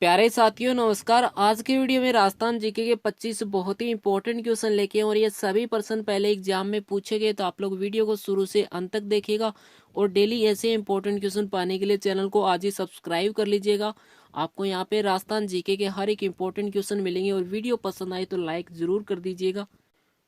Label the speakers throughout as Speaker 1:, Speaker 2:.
Speaker 1: प्यारे साथियों नमस्कार। आज के वीडियो में राजस्थान जीके के 25 बहुत ही इंपॉर्टेंट क्वेश्चन लेके हैं और ये सभी प्रश्न पहले एग्जाम में पूछे गए, तो आप लोग वीडियो को शुरू से अंत तक देखिएगा और डेली ऐसे इंपॉर्टेंट क्वेश्चन पाने के लिए चैनल को आज ही सब्सक्राइब कर लीजिएगा। आपको यहाँ पे राजस्थान जीके के हर एक इंपॉर्टेंट क्वेश्चन मिलेंगे और वीडियो पसंद आए तो लाइक जरूर कर दीजिएगा।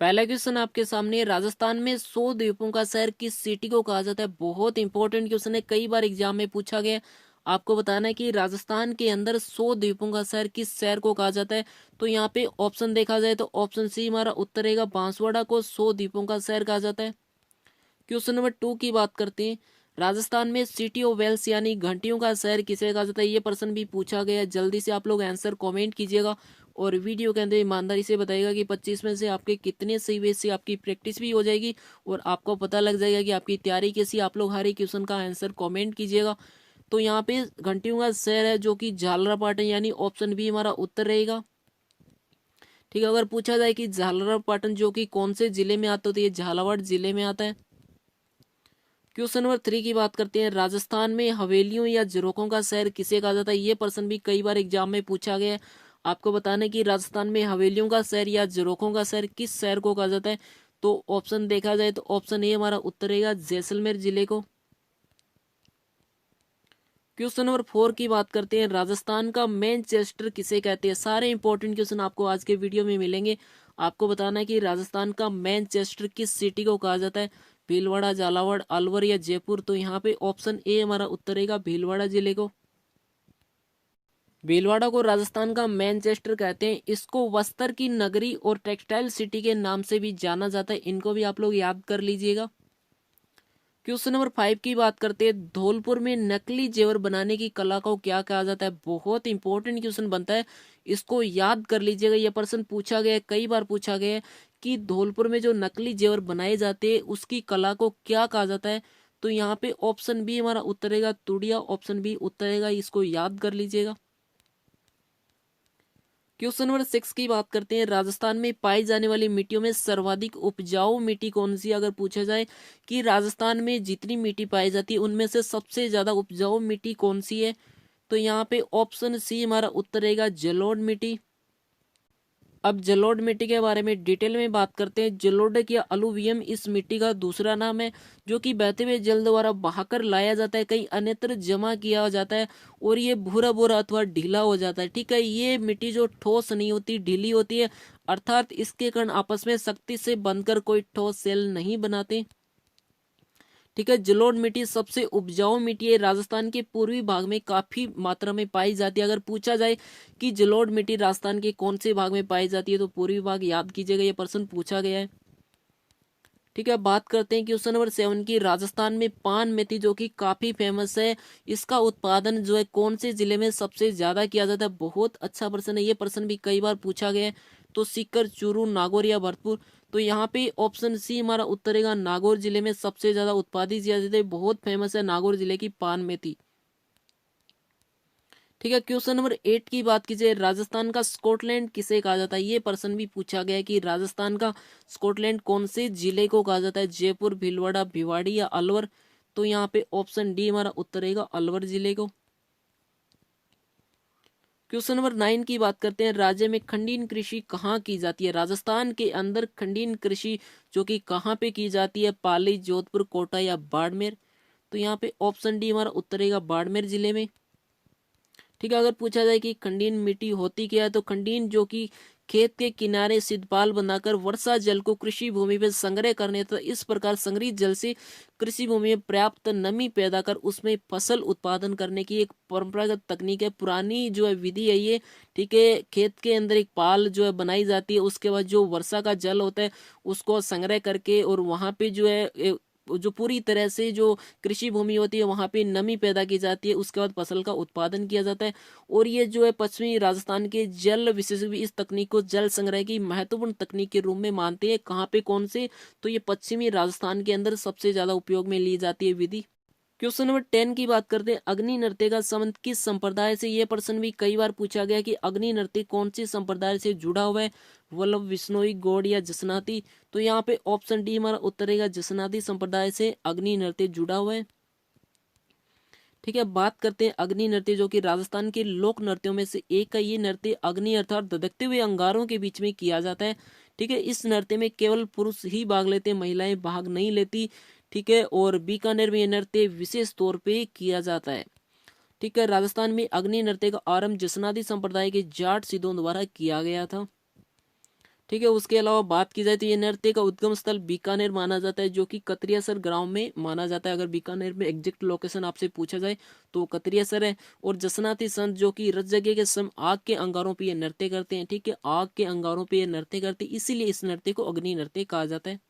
Speaker 1: पहला क्वेश्चन आपके सामने है, राजस्थान में 100 द्वीपों का शहर किस सिटी को कहा जाता है। बहुत इंपॉर्टेंट क्वेश्चन है, कई बार एग्जाम में पूछा गया है। आपको बताना है कि राजस्थान के अंदर 100 द्वीपों का शहर किस शहर को कहा जाता है। तो यहाँ पे ऑप्शन देखा जाए तो ऑप्शन सी हमारा उत्तर रहेगा, बांसवाड़ा को 100 द्वीपों का शहर कहा जाता है। क्वेश्चन नंबर 2 की बात करते हैं, राजस्थान में सिटी ऑफ वेल्स यानी घंटियों का शहर किसे कहा जाता है। ये प्रश्न भी पूछा गया है। जल्दी से आप लोग आंसर कमेंट कीजिएगा और वीडियो के अंदर ईमानदारी से बताइएगा कि 25 में से आपके कितने सही हुए। से आपकी प्रैक्टिस भी हो जाएगी और आपको पता लग जाएगा कि आपकी तैयारी कैसी। आप लोग हर एक क्वेश्चन का आंसर कमेंट कीजिएगा। तो यहाँ पे घंटियों का शहर है जो कि झालरापाटन, यानी ऑप्शन बी हमारा उत्तर रहेगा। ठीक है, अगर पूछा जाए कि झालरापाटन जो कि कौन से जिले में आता है, तो ये झालावाड़ जिले में आता है। क्वेश्चन नंबर 3 की बात करते हैं, राजस्थान में हवेलियों या झरोखों का शहर किसे कहा जाता है। ये प्रश्न भी कई बार एग्जाम में पूछा गया है। आपको बताना है कि राजस्थान में हवेलियों का शहर या झरोखों का शहर किस शहर को कहा जाता है। तो ऑप्शन देखा जाए तो ऑप्शन ए हमारा उत्तर रहेगा, जैसलमेर जिले को। क्वेश्चन नंबर 4 की बात करते हैं, राजस्थान का मैनचेस्टर किसे कहते हैं। सारे इंपॉर्टेंट क्वेश्चन आपको आज के वीडियो में मिलेंगे। आपको बताना है कि राजस्थान का मैनचेस्टर किस सिटी को कहा जाता है, भीलवाड़ा, झालावाड़, अलवर या जयपुर। तो यहाँ पे ऑप्शन ए हमारा उत्तर रहेगा, भीलवाड़ा जिले को। भीलवाड़ा को राजस्थान का मैनचेस्टर कहते हैं। इसको वस्त्र की नगरी और टेक्सटाइल सिटी के नाम से भी जाना जाता है। इनको भी आप लोग याद कर लीजिएगा। क्वेश्चन नंबर 5 की बात करते हैं, धौलपुर में नकली जेवर बनाने की कला को क्या कहा जाता है। बहुत इंपॉर्टेंट क्वेश्चन बनता है, इसको याद कर लीजिएगा। यह प्रश्न पूछा गया है, कई बार पूछा गया है कि धौलपुर में जो नकली जेवर बनाए जाते हैं उसकी कला को क्या कहा जाता है। तो यहाँ पे ऑप्शन बी हमारा उत्तर रहेगा, तुड़िया। ऑप्शन बी उत्तर रहेगा, इसको याद कर लीजिएगा। क्वेश्चन नंबर 6 की बात करते हैं, राजस्थान में पाई जाने वाली मिट्टियों में सर्वाधिक उपजाऊ मिट्टी कौन सी। अगर पूछा जाए कि राजस्थान में जितनी मिट्टी पाई जाती है उनमें से सबसे ज्यादा उपजाऊ मिट्टी कौन सी है, तो यहाँ पे ऑप्शन सी हमारा उत्तर रहेगा, जलोढ़ मिट्टी। अब जलोढ़ मिट्टी के बारे में डिटेल में बात करते हैं। जलोढ़ या अलुवियम इस मिट्टी का दूसरा नाम है, जो कि बहते हुए जल द्वारा बहाकर लाया जाता है, कहीं अन्यत्र जमा किया जाता है और ये भूरा भूरा अथवा ढीला हो जाता है। ठीक है, ये मिट्टी जो ठोस नहीं होती, ढीली होती है, अर्थात इसके कण आपस में सख्ती से बंधकर कोई ठोस सेल नहीं बनाते। ठीक है, जलोढ़ मिट्टी सबसे उपजाऊ मिट्टी है, राजस्थान के पूर्वी भाग में काफी मात्रा में पाई जाती है। अगर पूछा जाए कि जलोढ़ मिट्टी राजस्थान के कौन से भाग में पाई जाती है, तो पूर्वी भाग याद कीजिएगा, ये प्रश्न पूछा गया है। ठीक है, बात करते हैं क्वेश्चन नंबर 7 की, राजस्थान में पान मेथी जो कि काफी फेमस है, इसका उत्पादन जो है कौन से जिले में सबसे ज्यादा किया जाता है। बहुत अच्छा प्रश्न है, ये प्रश्न भी कई बार पूछा गया है। तो सीकर, चूरू, नागौर या भरतपुर। तो यहाँ पे ऑप्शन सी हमारा उत्तर रहेगा, नागौर जिले में सबसे ज्यादा उत्पादित किया जाता है। बहुत फेमस है नागौर जिले की पान मेथी। ठीक है, क्वेश्चन नंबर 8 की बात कीजिए, राजस्थान का स्कॉटलैंड किसे कहा जाता है। ये प्रश्न भी पूछा गया है कि राजस्थान का स्कॉटलैंड कौन से जिले को कहा जाता है, जयपुर, भीलवाड़ा, भिवाड़ी या अलवर। तो यहाँ पे ऑप्शन डी हमारा उत्तर रहेगा, अलवर जिले को। क्वेश्चन नंबर 9 की बात करते हैं, राज्य में खंडीन कृषि कहाँ की जाती है। राजस्थान के अंदर खंडीन कृषि जो कि कहाँ पे की जाती है, पाली, जोधपुर, कोटा या बाड़मेर। तो यहाँ पे ऑप्शन डी हमारा उत्तर रहेगा, बाड़मेर जिले में। ठीक है, अगर पूछा जाए कि खंडीन मिट्टी होती क्या है, तो खंडीन जो कि खेत के किनारे सिद्धपाल बनाकर वर्षा जल को कृषि भूमि में संग्रह करने तथा इस प्रकार संग्रहित जल से कृषि भूमि में पर्याप्त नमी पैदा कर उसमें फसल उत्पादन करने की एक परंपरागत तकनीक है, पुरानी जो है विधि है ये। ठीक है, खेत के अंदर एक पाल जो है बनाई जाती है, उसके बाद जो वर्षा का जल होता है उसको संग्रह करके और वहां पे जो है जो पूरी तरह से जो कृषि भूमि होती है वहां पे नमी पैदा की जाती है, उसके बाद फसल का उत्पादन किया जाता है। और ये जो है पश्चिमी राजस्थान के जल विशेषज्ञ भी इस तकनीक को जल संग्रह की महत्वपूर्ण तकनीक के रूप में मानते हैं। कहाँ पे, कौन से, तो ये पश्चिमी राजस्थान के अंदर सबसे ज्यादा उपयोग में ली जाती है विधि। क्वेश्चन नंबर 10 की बात करते हैं, अग्नि नृत्य का संबंध किस संप्रदाय से। यह प्रश्न भी कई बार पूछा गया कि अग्नि नृत्य कौन सी संप्रदाय से जुड़ा हुआ है, वल्लभ, विश्नोई, गौड़ या जसनाती। तो यहाँ पे ऑप्शन डी हमारा उत्तर रहेगा, जसनाती संप्रदाय से अग्नि नृत्य जुड़ा हुआ है। ठीक है, बात करते हैं अग्नि नृत्य, जो कि राजस्थान के लोक नृत्यों में से एक का ये नृत्य अग्नि अर्थात धधकते हुए अंगारों के बीच में किया जाता है। ठीक है, इस नृत्य में केवल पुरुष ही भाग लेते हैं, महिलाएं भाग नहीं लेती। ठीक है, और बीकानेर में यह नृत्य विशेष तौर पे किया जाता है। ठीक है, राजस्थान में अग्नि नृत्य का आरंभ जसनादी संप्रदाय के जाट सिद्धों द्वारा किया गया था। ठीक है, उसके अलावा बात की जाए तो ये नृत्य का उद्गम स्थल बीकानेर माना जाता है, जो कि कतरियासर गांव में माना जाता है। अगर बीकानेर में एग्जैक्ट लोकेशन आपसे पूछा जाए तो कतरियासर है। और जसनाती संत जो कि रत जगह के समय आग के अंगारों पे ये नृत्य करते हैं। ठीक है, आग के अंगारों पे ये नृत्य करते हैं, इसीलिए इस नृत्य को अग्नि नृत्य कहा जाता है।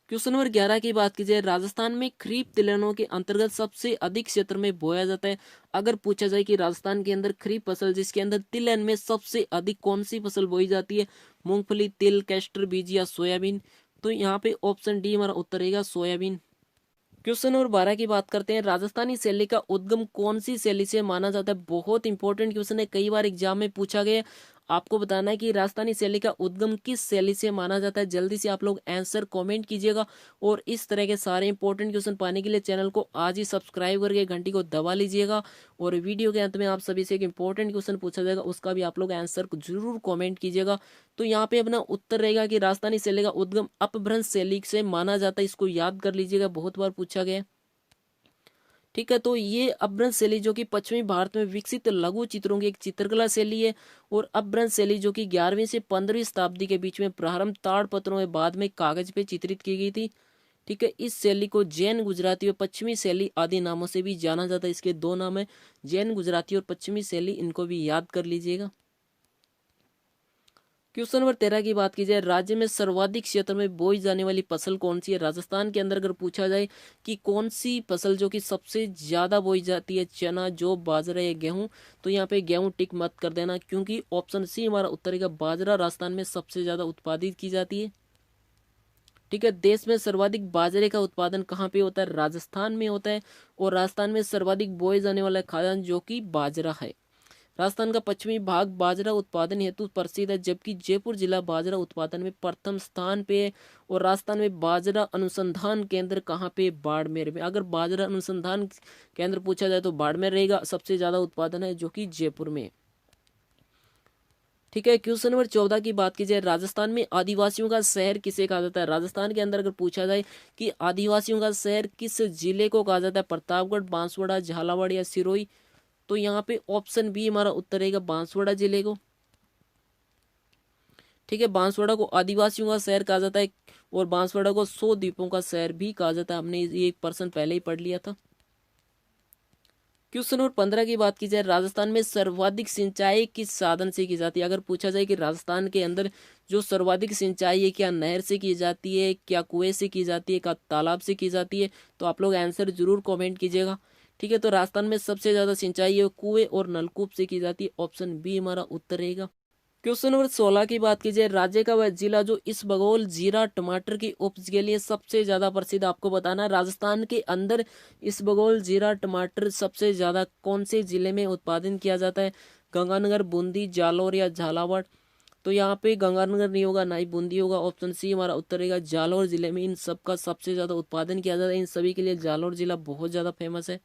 Speaker 1: क्वेश्चन नंबर 11 की बात की जाए, राजस्थान में खरीफ तिलहनों के अंतर्गत सबसे अधिक क्षेत्र में बोया जाता है। अगर पूछा जाए कि राजस्थान के अंदर खरीफ फसल जिसके अंदर तिलहन में सबसे अधिक कौन सी फसल बोई जाती है, मूंगफली, तिल, कैस्टर बीज या सोयाबीन, तो यहाँ पे ऑप्शन डी हमारा उत्तर रहेगा सोयाबीन। क्वेश्चन नंबर 12 की बात करते हैं, राजस्थानी शैली का उद्गम कौन सी शैली से माना जाता है। बहुत इंपॉर्टेंट क्वेश्चन है, कई बार एग्जाम में पूछा गया। आपको बताना है कि राजस्थानी शैली का उद्गम किस शैली से माना जाता है। जल्दी से आप लोग आंसर कमेंट कीजिएगा। और इस तरह के सारे इंपॉर्टेंट क्वेश्चन पाने के लिए चैनल को आज ही सब्सक्राइब करके घंटी को दबा लीजिएगा। और वीडियो के अंत में आप सभी से एक इंपॉर्टेंट क्वेश्चन पूछा जाएगा, उसका भी आप लोग आंसर जरूर कॉमेंट कीजिएगा। तो यहाँ पे अपना उत्तर रहेगा कि राजस्थानी शैली का उद्गम अपभ्रंश शैली से माना जाता है। इसको याद कर लीजिएगा, बहुत बार पूछा गया। ठीक है, तो ये अपभ्रंश शैली जो कि पश्चिमी भारत में विकसित लघु चित्रों की एक चित्रकला शैली है। और अपभ्रंश शैली जो कि 11वीं से 15वीं शताब्दी के बीच में प्रारंभ ताड़पत्रों में बाद में कागज पे चित्रित की गई थी। ठीक है, इस शैली को जैन, गुजराती और पश्चिमी शैली आदि नामों से भी जाना जाता है। इसके दो नाम है, जैन, गुजराती और पश्चिमी शैली, इनको भी याद कर लीजिएगा। क्वेश्चन नंबर 13 की बात की जाए, राज्य में सर्वाधिक क्षेत्र में बोई जाने वाली फसल कौन सी है। राजस्थान के अंदर अगर पूछा जाए कि कौन सी फसल जो कि सबसे ज्यादा बोई जाती है, चना, जौ, बाजरा या गेहूं, तो यहाँ पे गेहूं टिक मत कर देना, क्योंकि ऑप्शन सी हमारा उत्तर का बाजरा राजस्थान में सबसे ज्यादा उत्पादित की जाती है। ठीक है, देश में सर्वाधिक बाजरे का उत्पादन कहाँ पे होता है, राजस्थान में होता है। और राजस्थान में सर्वाधिक बोए जाने वाला खाद्यान्न जो कि बाजरा है। राजस्थान का पश्चिमी भाग बाजरा उत्पादन हेतु प्रसिद्ध है, जबकि जयपुर जिला बाजरा उत्पादन में प्रथम स्थान पे है। और राजस्थान में बाजरा अनुसंधान केंद्र कहाँ पे, बाड़मेर में। अगर बाजरा अनुसंधान केंद्र पूछा जाए तो बाड़मेर रहेगा, सबसे ज्यादा उत्पादन है जो कि जयपुर में। ठीक है, क्वेश्चन नंबर 14 की बात की जाए, राजस्थान में आदिवासियों का शहर किसे कहा जाता है। राजस्थान के अंदर अगर पूछा जाए कि आदिवासियों का शहर किस जिले को कहा जाता है, प्रतापगढ़, बांसवाड़ा, झालावाड़ या सिरोही, तो यहाँ पे ऑप्शन बी हमारा उत्तर रहेगा बांसवाड़ा जिले को। ठीक है, बांसवाड़ा को आदिवासियों का शहर कहा जाता है। और बांसवाड़ा को 100 द्वीपों का शहर भी कहा जाता है, हमने ये 1% पहले ही पढ़ लिया था। क्वेश्चन नंबर 15 की बात की जाए, राजस्थान में सर्वाधिक सिंचाई किस साधन से की जाती है। अगर पूछा जाए कि राजस्थान के अंदर जो सर्वाधिक सिंचाई है, क्या नहर से की जाती है, क्या कुएं से की जाती है, क्या तालाब से की जाती है, तो आप लोग आंसर जरूर कमेंट कीजिएगा। ठीक है, तो राजस्थान में सबसे ज्यादा सिंचाई है कुएं और नलकूप से की जाती है, ऑप्शन बी हमारा उत्तर रहेगा। क्वेश्चन नंबर 16 की बात की जाए, राज्य का वह जिला जो इसबगोल, जीरा, टमाटर की उपज के लिए सबसे ज्यादा प्रसिद्ध, आपको बताना है राजस्थान के अंदर इसबगोल, जीरा, टमाटर सबसे ज्यादा कौन से जिले में उत्पादन किया जाता है, गंगानगर, बूंदी, जालौर या झालावाड़, तो यहाँ पे गंगानगर नहीं होगा, ना ही बूंदी होगा, ऑप्शन सी हमारा उत्तर रहेगा जालौर जिले में इन सब का सबसे ज्यादा उत्पादन किया जाता है। इन सभी के लिए जालौर जिला बहुत ज्यादा फेमस है।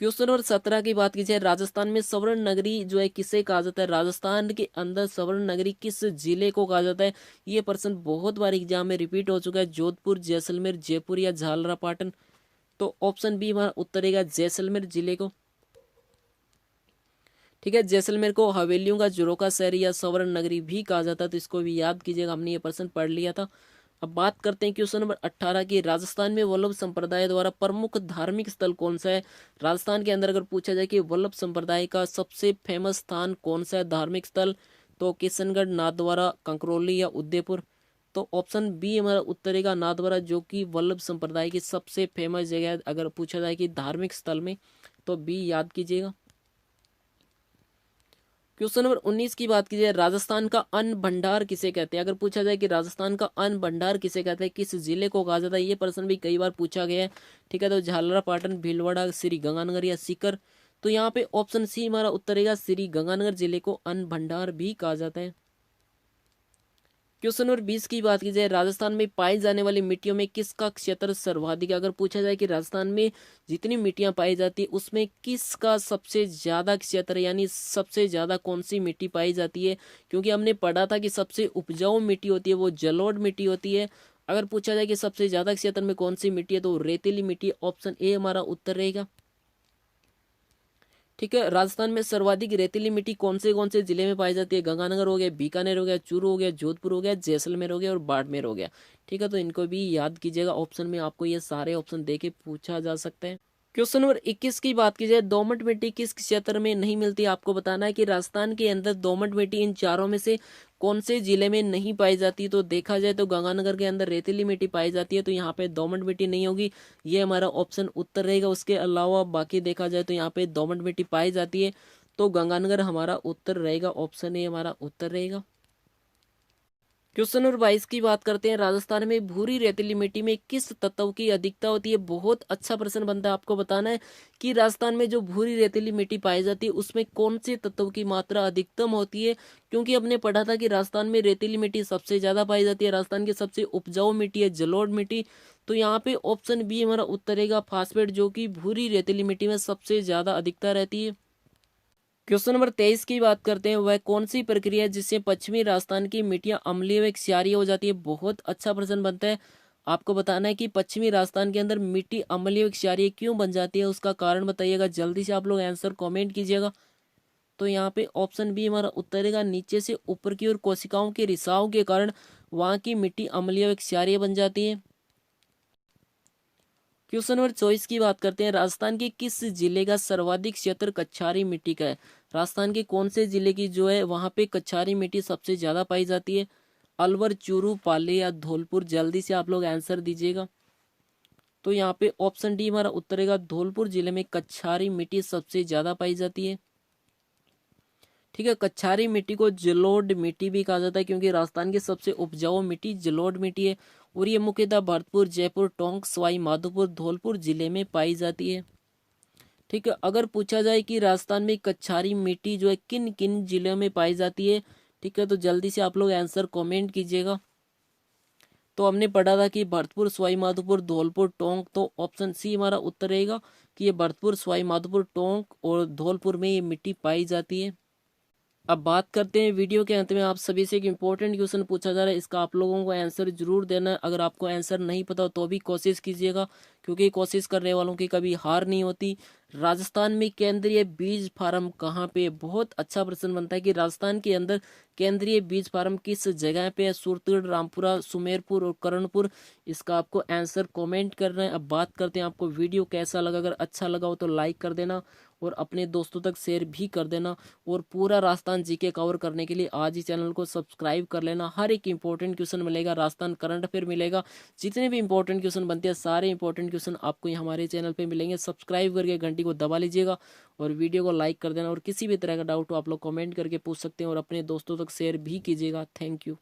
Speaker 1: क्वेश्चन नंबर 17 की बात की जाए, राजस्थान में स्वर्ण नगरी जो है किसे कहा जाता है। राजस्थान के अंदर स्वर्ण नगरी किस जिले को कहा जाता है। ये प्रश्न बहुत बार एग्जाम में रिपीट हो चुका है, जोधपुर, जैसलमेर, जयपुर या झालरापाटन, तो ऑप्शन बी हमारा उत्तर रहेगा जैसलमेर जिले को। ठीक है, जैसलमेर को हवेलियों का जुड़ों का शहर या स्वर्ण नगरी भी कहा जाता है, तो इसको भी याद कीजिएगा, हमने ये प्रश्न पढ़ लिया था। अब बात करते हैं क्वेश्चन नंबर 18 की, राजस्थान में वल्लभ संप्रदाय द्वारा प्रमुख धार्मिक स्थल कौन सा है। राजस्थान के अंदर अगर पूछा जाए कि वल्लभ संप्रदाय का सबसे फेमस स्थान कौन सा है, धार्मिक स्थल, तो किशनगढ़, नाथद्वारा, कंकरौली या उदयपुर, तो ऑप्शन बी हमारा उत्तर रहेगा नाथद्वारा, जो कि वल्लभ संप्रदाय की सबसे फेमस जगह है। अगर पूछा जाए कि धार्मिक स्थल में, तो बी याद कीजिएगा। क्वेश्चन नंबर 19 की बात की जाए, राजस्थान का अन्न भंडार किसे कहते हैं। अगर पूछा जाए कि राजस्थान का अन्न भंडार किसे कहते हैं, किस जिले को कहा जाता है, ये प्रश्न भी कई बार पूछा गया है। ठीक है, तो झालरापाटन, भीलवाड़ा, श्री गंगानगर या सीकर, तो यहाँ पे ऑप्शन सी हमारा उत्तर रहेगा श्री गंगानगर जिले को अन्न भंडार भी कहा जाता है। क्वेश्चन नंबर 20 की बात की जाए, राजस्थान में पाई जाने वाली मिट्टियों में किसका क्षेत्र सर्वाधिक है। अगर पूछा जाए कि राजस्थान में जितनी मिट्टियां पाई जाती है उसमें किसका सबसे ज्यादा क्षेत्र है, यानी सबसे ज्यादा कौन सी मिट्टी पाई जाती है, क्योंकि हमने पढ़ा था कि सबसे उपजाऊ मिट्टी होती है वो जलोढ़ मिट्टी होती है। अगर पूछा जाए कि सबसे ज्यादा क्षेत्र में कौन सी मिट्टी है तो रेतीली मिट्टी, ऑप्शन ए हमारा उत्तर रहेगा। ठीक है, राजस्थान में सर्वाधिक रेतीली मिट्टी कौन से जिले में पाई जाती है। गंगानगर हो गया, बीकानेर हो गया, चूरू हो गया, जोधपुर हो गया, जैसलमेर हो गया और बाड़मेर हो गया। ठीक है, तो इनको भी याद कीजिएगा, ऑप्शन में आपको ये सारे ऑप्शन देके पूछा जा सकता है। क्वेश्चन नंबर 21 की बात की जाए, दोमट मिट्टी किस क्षेत्र में नहीं मिलती। आपको बताना है कि राजस्थान के अंदर दोमट मिट्टी इन चारों में से कौन से जिले में नहीं पाई जाती। तो देखा जाए तो गंगानगर के अंदर रेतीली मिट्टी पाई जाती है, तो यहाँ पे दोमट मिट्टी नहीं होगी, ये हमारा ऑप्शन उत्तर रहेगा। उसके अलावा बाकी देखा जाए तो यहाँ पे दोमट मिट्टी पाई जाती है, तो गंगानगर हमारा उत्तर रहेगा, ऑप्शन ए हमारा उत्तर रहेगा। क्वेश्चन नंबर 22 की बात करते हैं, राजस्थान में भूरी रेतीली मिट्टी में किस तत्व की अधिकता होती है। बहुत अच्छा प्रश्न बनता है, आपको बताना है कि राजस्थान में जो भूरी रेतीली मिट्टी पाई जाती है उसमें कौन से तत्व की मात्रा अधिकतम होती है, क्योंकि हमने पढ़ा था कि राजस्थान में रेतीली मिट्टी सबसे ज्यादा पाई जाती है। राजस्थान की सबसे उपजाऊ मिट्टी है जलोढ़ मिट्टी, तो यहाँ पे ऑप्शन बी हमारा उत्तर रहेगा, फास्फेट, जो कि भूरी रेतीली मिट्टी में सबसे ज्यादा अधिकता रहती है। क्वेश्चन नंबर 23 की बात करते हैं, वह कौन सी प्रक्रिया है जिससे पश्चिमी राजस्थान की मिट्टियां अम्लीय व क्षारीय हो जाती है। बहुत अच्छा प्रश्न बनता है, आपको बताना है कि पश्चिमी राजस्थान के अंदर मिट्टी अम्लीय व क्षारीय क्यों बन जाती है, उसका कारण बताइएगा। जल्दी से आप लोग आंसर कमेंट कीजिएगा। तो यहाँ पे ऑप्शन बी हमारा उत्तर रहेगा, नीचे से ऊपर की ओर कोशिकाओं के रिसाव के कारण वहां की मिट्टी अम्लीय व क्षारीय बन जाती है। क्वेश्चन नंबर 24 की बात करते हैं, राजस्थान के किस जिले का सर्वाधिक क्षेत्र कच्छारी मिट्टी का है। राजस्थान के कौन से जिले की जो है वहां पे कच्छारी मिट्टी सबसे ज्यादा पाई जाती है। अलवर, चूरू, पाली या धौलपुर, जल्दी से आप लोग आंसर दीजिएगा। तो यहाँ पे ऑप्शन डी हमारा उत्तर रहेगा, धौलपुर जिले में कच्छारी मिट्टी सबसे ज्यादा पाई जाती है। ठीक है, कच्छारी मिट्टी को जलोढ़ मिट्टी भी कहा जाता है, क्योंकि राजस्थान की सबसे उपजाऊ मिट्टी जलोढ़ मिट्टी है और ये मुख्यतः भरतपुर, जयपुर, टोंक, सवाई माधोपुर, धौलपुर जिले में पाई जाती है। ठीक है, अगर पूछा जाए कि राजस्थान में कच्छारी मिट्टी जो है किन किन जिलों में पाई जाती है, ठीक है, तो जल्दी से आप लोग आंसर कमेंट कीजिएगा। तो हमने पढ़ा था कि भरतपुर, सवाई माधोपुर, धौलपुर, टोंक, तो ऑप्शन सी हमारा उत्तर रहेगा कि ये भरतपुर, सवाई माधोपुर, टोंक और धौलपुर में ये मिट्टी पाई जाती है। अब बात करते हैं वीडियो के अंत में आप सभी से एक इम्पोर्टेंट क्वेश्चन पूछा जा रहा है, इसका आप लोगों को आंसर जरूर देना है। अगर आपको आंसर नहीं पता तो भी कोशिश कीजिएगा, क्योंकि कोशिश करने वालों की कभी हार नहीं होती। राजस्थान में केंद्रीय बीज फार्म कहाँ पे। बहुत अच्छा प्रश्न बनता है कि राजस्थान के अंदर केंद्रीय बीज फार्म किस जगह पे है। सूरतगढ़, रामपुरा, सुमेरपुर और कर्णपुर, इसका आपको आंसर कमेंट करना है। अब बात करते हैं आपको वीडियो कैसा लगा। अगर अच्छा लगा हो तो लाइक कर देना और अपने दोस्तों तक शेयर भी कर देना, और पूरा राजस्थान जीके कवर करने के लिए आज ही चैनल को सब्सक्राइब कर लेना। हर एक इंपॉर्टेंट क्वेश्चन मिलेगा, राजस्थान करंट अफेयर मिलेगा, जितने भी इंपॉर्टेंट क्वेश्चन बनते हैं सारे इंपॉर्टेंट क्वेश्चन आपको हमारे चैनल पे मिलेंगे। सब्सक्राइब करके घंटी को दबा लीजिएगा और वीडियो को लाइक कर देना, और किसी भी तरह का डाउट हो आप लोग कमेंट करके पूछ सकते हैं और अपने दोस्तों तक शेयर भी कीजिएगा। Thank you.